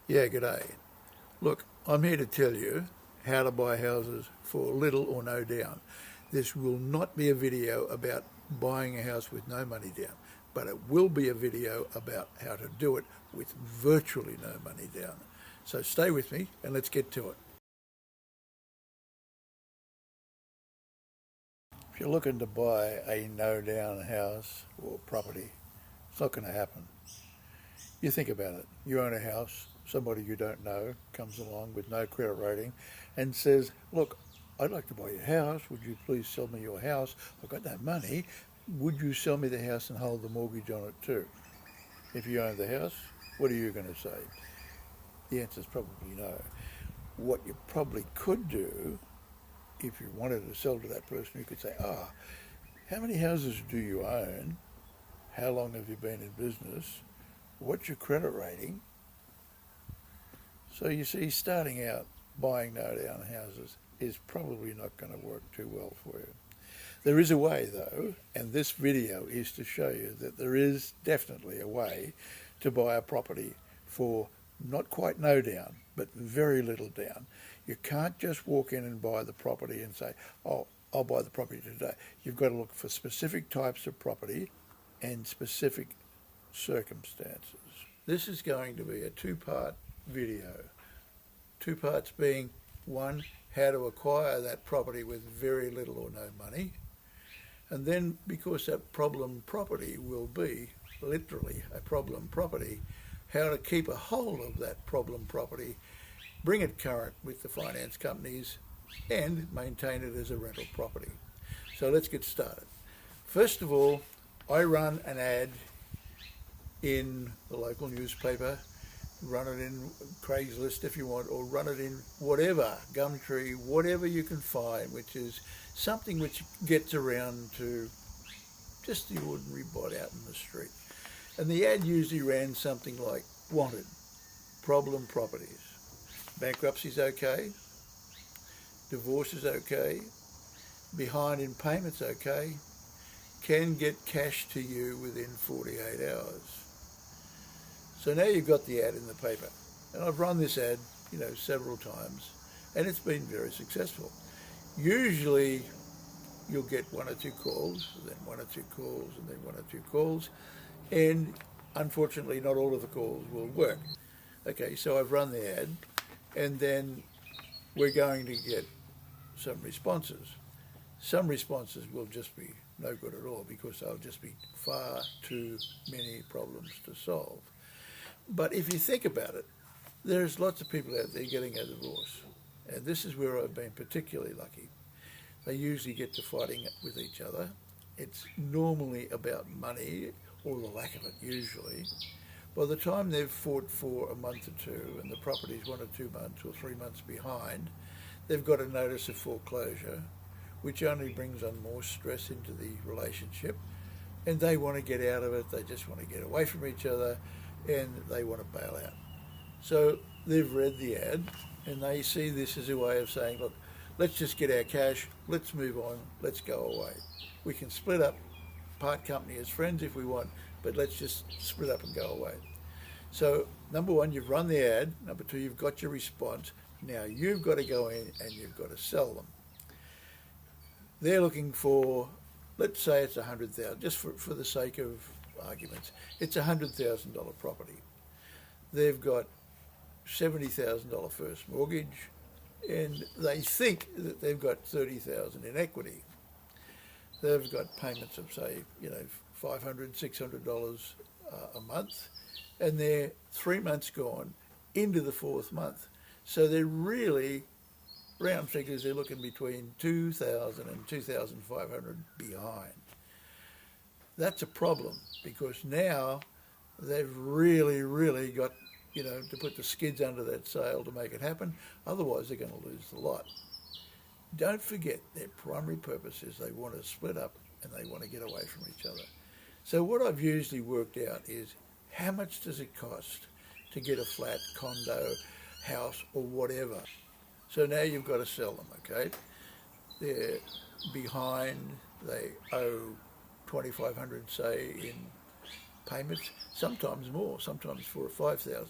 Yeah, g'day. Look, I'm here to tell you how to buy houses for little or no down. This will not be a video about buying a house with no money down, but it will be a video about how to do it with virtually no money down. So stay with me and let's get to it. If you're looking to buy a no down house or property, it's not going to happen. You think about it. You own a house, somebody you don't know comes along with no credit rating and says, look, I'd like to buy your house. Would you please sell me your house? I've got no money. Would you sell me the house and hold the mortgage on it too? If you own the house, what are you going to say? The answer is probably no. What you probably could do, if you wanted to sell to that person, you could say, how many houses do you own? How long have you been in business? What's your credit rating? So you see, starting out buying no-down houses is probably not going to work too well for you. There is a way though, and this video is to show you that there is definitely a way to buy a property for not quite no down, but very little down. You can't just walk in and buy the property and say, oh, I'll buy the property today. You've got to look for specific types of property and specific circumstances. This is going to be a two-part video. Two parts being, one, how to acquire that property with very little or no money, and then, because that problem property will be literally a problem property, how to keep a hold of that problem property, bring it current with the finance companies, and maintain it as a rental property. So let's get started. First of all, I run an ad in the local newspaper, run it in Craigslist if you want, or run it in whatever, Gumtree, whatever you can find, which is something which gets around to just the ordinary bot out in the street. And the ad usually ran something like, wanted, problem properties. Bankruptcy's okay, divorce is okay, behind in payments okay, can get cash to you within 48 hours. So now you've got the ad in the paper. And I've run this ad, several times, and it's been very successful. Usually you'll get one or two calls, then one or two calls, and then one or two calls, and unfortunately not all of the calls will work. Okay, so I've run the ad, and then we're going to get some responses. Some responses will just be no good at all because there'll just be far too many problems to solve. But if you think about it, there's lots of people out there getting a divorce, and this is where I've been particularly lucky. They usually get to fighting with each other. It's normally about money, or the lack of it usually. By the time they've fought for a month or two and the property's 1 or 2 months or 3 months behind, they've got a notice of foreclosure, which only brings on more stress into the relationship, and they want to get out of it. They just want to get away from each other, and they want to bail out. So they've read the ad, and they see this as a way of saying, look, let's just get our cash, let's move on, let's go away. We can split up, part company as friends if we want, but let's just split up and go away. So number one, you've run the ad. Number two, you've got your response. Now you've got to go in and you've got to sell them. They're looking for, let's say it's $100,000, just for the sake of arguments, it's $100,000 property. They've got $70,000 first mortgage, and they think that they've got $30,000 in equity. They've got payments of, say, $500, $600 a month, and they're 3 months gone into the fourth month. So they're really, round figures, they're looking between $2,000 and $2,500 behind. That's a problem, because now they've really got, to put the skids under that sail to make it happen. Otherwise, they're going to lose the lot. Don't forget, their primary purpose is they want to split up and they want to get away from each other. So what I've usually worked out is, how much does it cost to get a flat, condo, house, or whatever? So now you've got to sell them, okay? They're behind, they owe $2,500, say, in payments, sometimes more, sometimes $4,000 or $5,000.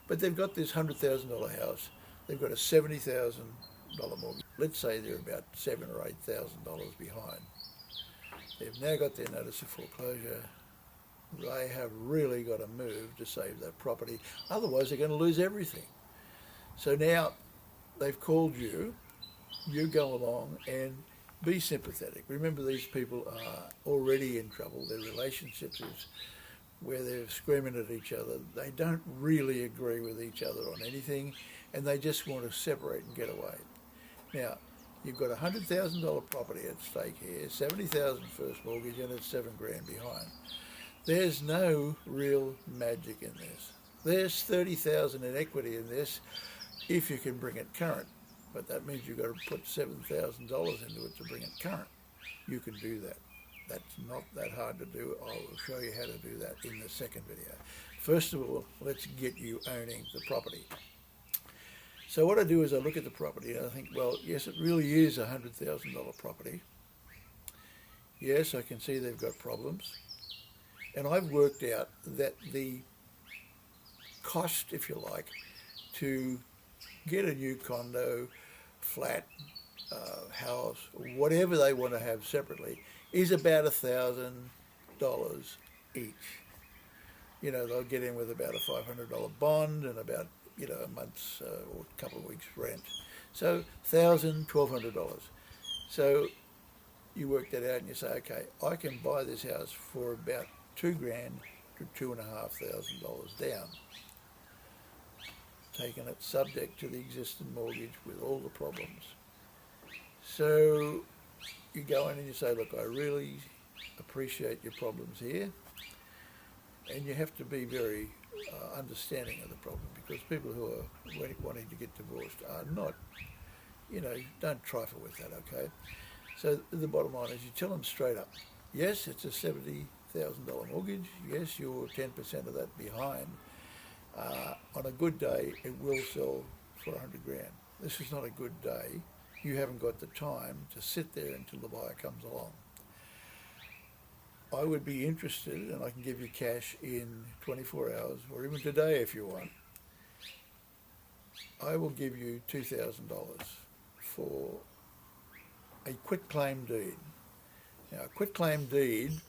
but they've got this $100,000 house. They've got a $70,000 mortgage. Let's say they're about $7,000 or $8,000 behind. They've now got their notice of foreclosure. They have really got to move to save that property. Otherwise, they're going to lose everything. So now they've called you. You go along and be sympathetic. Remember, these people are already in trouble. Their relationships is where they're screaming at each other. They don't really agree with each other on anything, and they just want to separate and get away. Now, you've got a $100,000 property at stake here, $70,000 first mortgage, and it's $7,000 behind. There's no real magic in this. There's $30,000 in equity in this if you can bring it current, but that means you've got to put $7,000 into it to bring it current. You can do that. That's not that hard to do. I will show you how to do that in the second video. First of all, let's get you owning the property. So what I do is I look at the property and I think, well, yes, it really is a $100,000 property. Yes, I can see they've got problems. And I've worked out that the cost, if you like, to get a new condo, flat, house, whatever they want to have separately, is about $1,000 each. You know, they'll get in with about a $500 bond and about, you know, a month's or a couple of weeks' rent. So $1,000, $1,200. So you work that out and you say, okay, I can buy this house for about $2,000 to $2,500 down, taking it subject to the existing mortgage with all the problems. So you go in and you say, look, I really appreciate your problems here, and you have to be very understanding of the problem, because people who are wanting to get divorced are not, you know, don't trifle with that, okay? So the bottom line is you tell them straight up, yes, it's a $70,000 mortgage, yes, you're 10% of that behind. On a good day, it will sell for $100,000. This is not a good day. You haven't got the time to sit there until the buyer comes along. I would be interested, and I can give you cash in 24 hours, or even today if you want. I will give you $2,000 for a quitclaim deed. Now, a quitclaim deed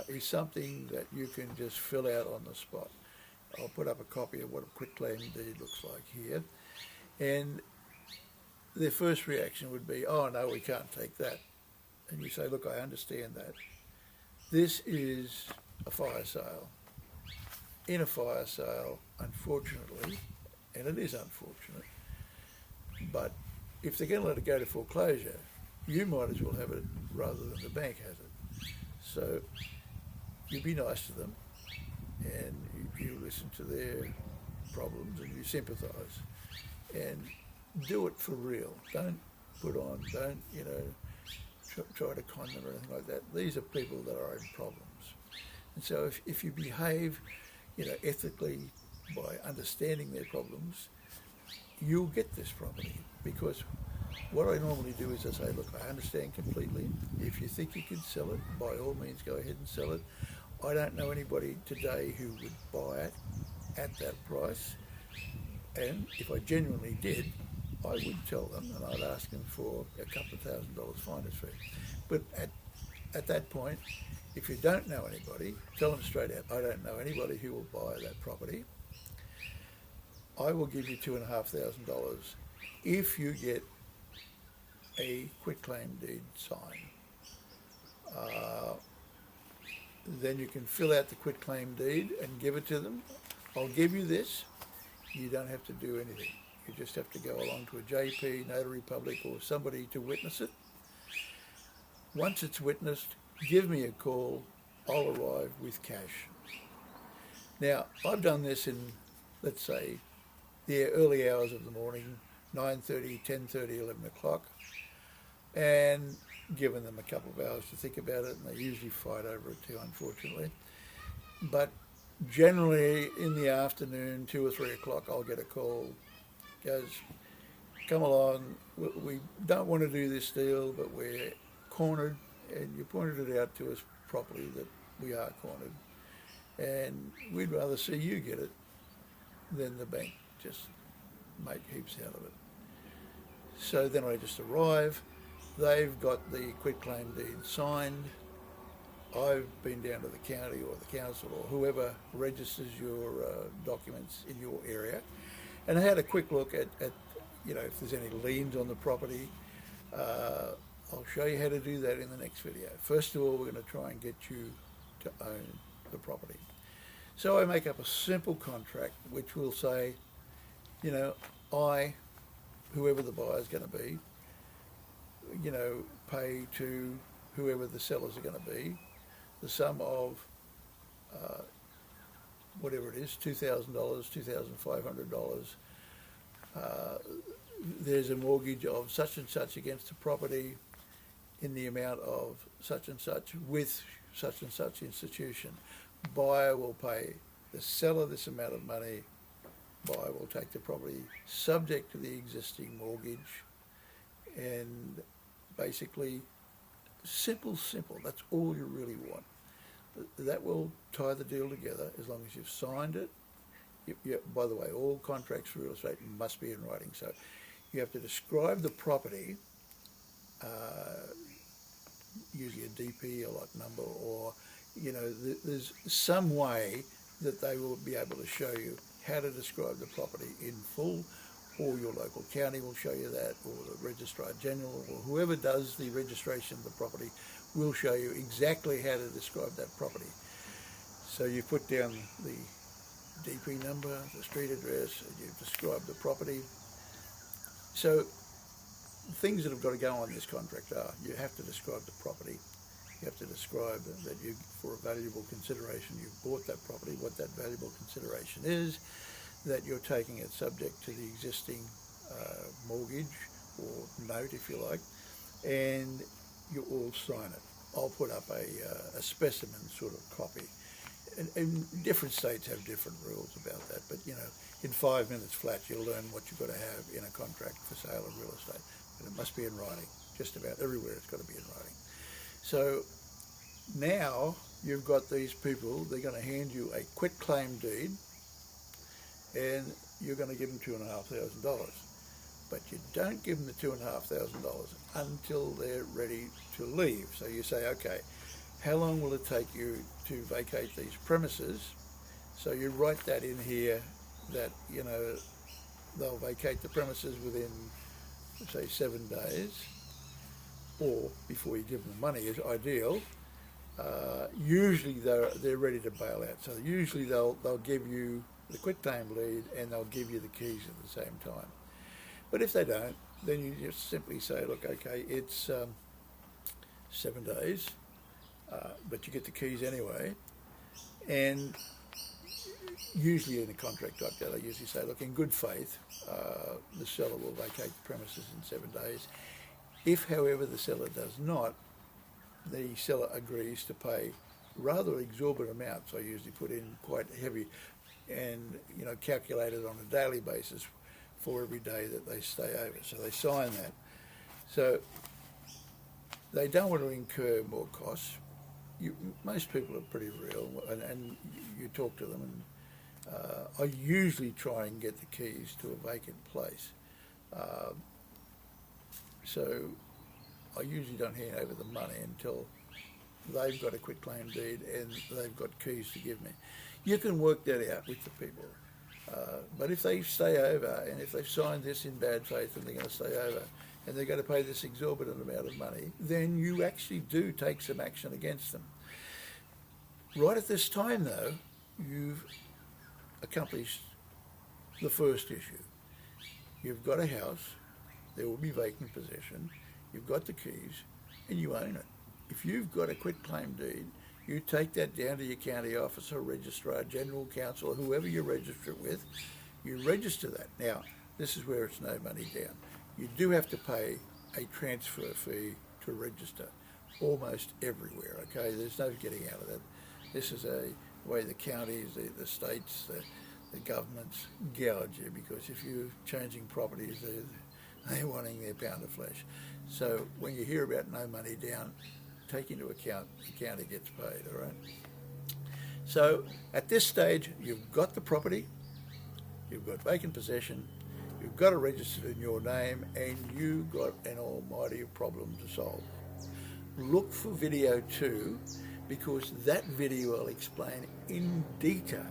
is something that you can just fill out on the spot. I'll put up a copy of what a quitclaim deed looks like here. And their first reaction would be, oh no, we can't take that. And you say, look, I understand that. This is a fire sale. In a fire sale, unfortunately, and it is unfortunate, but if they're going to let it go to foreclosure, you might as well have it rather than the bank has it. So you be nice to them, and you listen to their problems and you sympathise, and do it for real. Don't put on, don't, you know, try to con them or anything like that. These are people that are in problems. And so if you behave, you know, ethically by understanding their problems, you'll get this property. Because what I normally do is I say, look, I understand completely. If you think you can sell it, by all means go ahead and sell it. I don't know anybody today who would buy it at that price. And if I genuinely did, I would tell them, and I'd ask them for a couple of $1,000 finder's fee. But at that point, if you don't know anybody, tell them straight out, I don't know anybody who will buy that property. I will give you $2,500 if you get a quitclaim deed signed. Then you can fill out the quitclaim deed and give it to them. I'll give you this. You don't have to do anything. You just have to go along to a JP, notary public, or somebody to witness it. Once it's witnessed, give me a call. I'll arrive with cash. Now, I've done this in, let's say, the early hours of the morning, 9:30, 10:30, 11 o'clock, and given them a couple of hours to think about it, and they usually fight over it too, unfortunately. But generally in the afternoon, 2 or 3 o'clock, I'll get a call. Goes, come along, we don't want to do this deal, but we're cornered, and you pointed it out to us properly that we are cornered, and we'd rather see you get it then the bank just make heaps out of it. So then I just arrive. They've got the quitclaim deed signed. I've been down to the county or the council or whoever registers your documents in your area, and I had a quick look at if there's any liens on the property. I'll show you how to do that in the next video. First of all, we're going to try and get you to own the property. So I make up a simple contract which will say, I, whoever the buyer's going to be, pay to whoever the sellers are going to be, the sum of whatever it is, $2,000, $2,500. There's a mortgage of such and such against the property in the amount of such and such with such and such institution. Buyer will pay the seller this amount of money. Buyer will take the property subject to the existing mortgage, and basically simple. That's all you really want. That will tie the deal together as long as you've signed it. By the way, all contracts for real estate must be in writing. So you have to describe the property, usually a DP, a lot number, or there's some way that they will be able to show you how to describe the property in full, or your local county will show you that, or the Registrar General, or whoever does the registration of the property will show you exactly how to describe that property. So you put down the DP number, the street address, and you describe the property. So things that have got to go on this contract are, you have to describe the property. You have to describe that you, for a valuable consideration, you bought that property, what that valuable consideration is, that you're taking it subject to the existing mortgage or note, if you like, and you all sign it. I'll put up a specimen sort of copy. And different states have different rules about that, but in 5 minutes flat you'll learn what you've got to have in a contract for sale of real estate. And it must be in writing. Just about everywhere it's got to be in writing. So now you've got these people, they're going to hand you a quitclaim deed, and you're going to give them $2,500. But you don't give them the $2,500 until they're ready to leave. So you say, okay, how long will it take you to vacate these premises? So you write that in here that, they'll vacate the premises within, say, 7 days, or before you give them the money is ideal. Usually they're ready to bail out. So usually they'll give you the quitclaim deed and they'll give you the keys at the same time. But if they don't, then you just simply say, look, okay, it's 7 days, but you get the keys anyway. And usually in a contract like that, I usually say, look, in good faith, the seller will vacate the premises in 7 days. If, however, the seller does not, the seller agrees to pay rather exorbitant amounts. I usually put in quite heavy and, calculated on a daily basis for every day that they stay over. So they sign that. So they don't want to incur more costs. Most people are pretty real, and you talk to them, and I usually try and get the keys to a vacant place. So I usually don't hand over the money until they've got a quitclaim deed and they've got keys to give me. You can work that out with the people. But if they stay over, and if they've signed this in bad faith and they're going to stay over, and they're going to pay this exorbitant amount of money, then you actually do take some action against them. Right at this time, though, you've accomplished the first issue. You've got a house, there will be vacant possession, you've got the keys, and you own it. If you've got a quitclaim deed, you take that down to your county officer, registrar, general counsel, whoever you register it with, you register that. Now, this is where it's no money down. You do have to pay a transfer fee to register, almost everywhere, okay? There's no getting out of that. This is a way the counties, the states, the governments gouge you, because if you're changing properties, they're wanting their pound of flesh. So when you hear about no money down, take into account the county gets paid, all right? So at this stage, you've got the property, you've got vacant possession, you've got it registered in your name, and you've got an almighty problem to solve. Look for video 2, because that video will explain in detail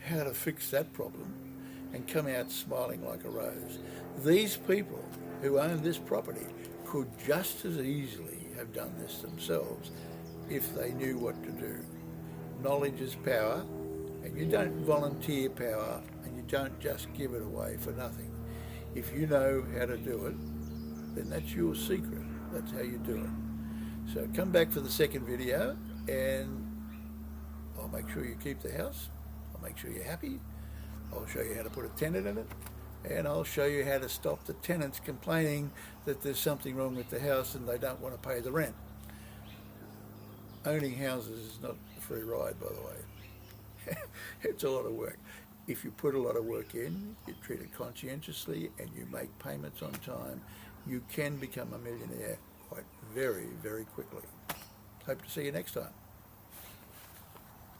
how to fix that problem and come out smiling like a rose. These people who own this property could just as easily have done this themselves if they knew what to do. Knowledge is power, and you don't volunteer power, and you don't just give it away for nothing. If you know how to do it, then that's your secret. That's how you do it. So come back for the second video, and I'll make sure you keep the house. I'll make sure you're happy. I'll show you how to put a tenant in it, and I'll show you how to stop the tenants complaining that there's something wrong with the house and they don't want to pay the rent. Owning houses is not a free ride, by the way. It's a lot of work. If you put a lot of work in, you treat it conscientiously, and you make payments on time, you can become a millionaire quite very, very quickly. Hope to see you next time.